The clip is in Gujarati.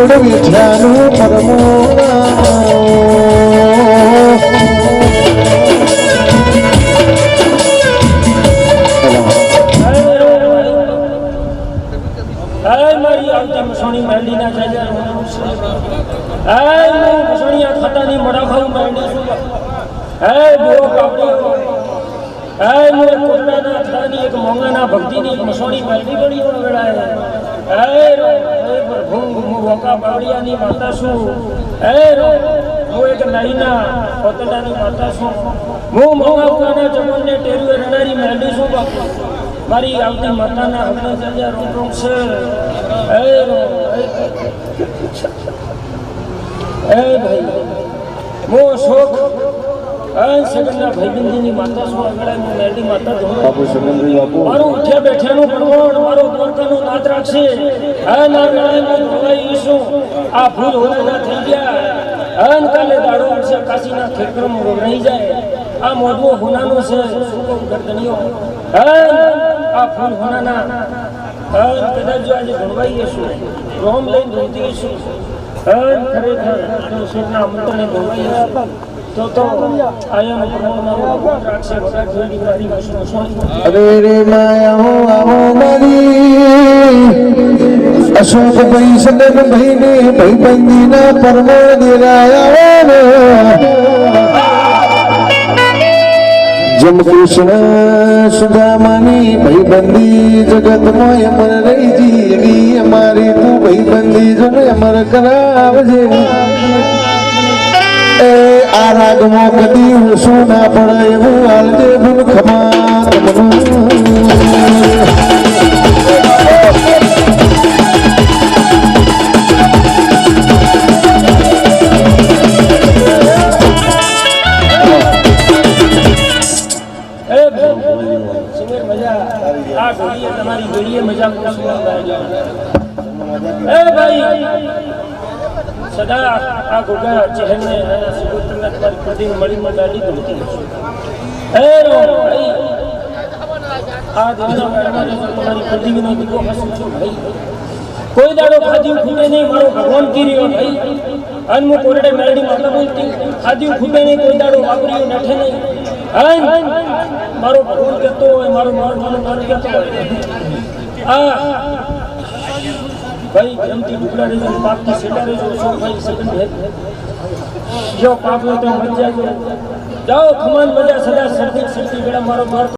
જોડ વેઠ્યાનું મસોણી મેલડી ના મસોણીયા ખાતાની મોડા ખાવું મેલડી શું બોરો કાપડી કોટડાના ખાતાની એક મોંઘાના ભક્તિની એક મસોણી મેલડી પડી વેળાએ પ્રભુ વોકા બાવળિયાની માતા છું હું એક નાઈના કોટડાની માતા છું હું મોંઘાના જમણને ટેરુએ રડારી મેલડી છું બાપુ મારી આવતી માતાના હમણાં જગ્યા રૂમ છે ભાઈ મો શોક સગનના ભાઈબંધીની માતા શું આગળ હું મેરડી માતા બાપુ સગનભાઈ બાપુ મારું ઉઠ્યા બેઠાનું પ્રમાણ મારો દ્વારકાનો નાદ રાખશે નારાયણ ભગવાઈ શું આ ભૂલ હોના થઈ ગયા કાલે દાડો વર્ષે કાશીના ખેતરમ રહી જાય આ મોઢવો હોનાનો છે ગરદણીઓ આ ફૂલ હોનાના કદાચ જો આજે ભણવાઈએ શું રોમ લઈને ધોતી શું ખરેખર ઈશ્વરના મંત્રને ભણવાઈએ તો આયાનો પ્રમાણ મારો ભગવાન રાખશે વગર જોડી મારી મસોણી અરે રે માયા આવો મારી અશોક ભાઈ સદન ભાઈ ને ભાઈબંધીના પરમાણ દેરાયા જમ કૃષ્ણ સુદામાની ભાઈબંધી જગતમાં અમર રહી જીવી અમારી તું ભાઈબંધી જો અમર કરાવજે એ આ રાગમાં કદી ઓછું ના પડે એવું હાલજે ભૂલ ખમા તમારી ગળીએ મજા ભાઈ સદા આ ગોગા ચહેરને સુગોત્રના તમારી પ્રતિને મળી મજાડી ગમતી આ દેવના મેળામાં તમારી પ્રતિનો દીકો હસું છું ભાઈ કોઈ દાડો ખાધી ખૂટે નહીં મારો ભગવાન કીર્યો ભાઈ અનમુ કોરડે મેળડી માતા બોલતી ખાધી ખૂટે નહીં કોઈ દાડો વાપર્યો નઠે નહીં મારો ભગવાન કહેતો હોય મારો મારું કહેતો હોય ભાઈ ગમતી ઢુકડા રેજો પાપથી સેટા રેજો છો ભાઈ સગન ભેદ જો પાપ હોય તો મજા જાઓ ખમાન મજા સદા સરથી સરથી ગળા મારો માર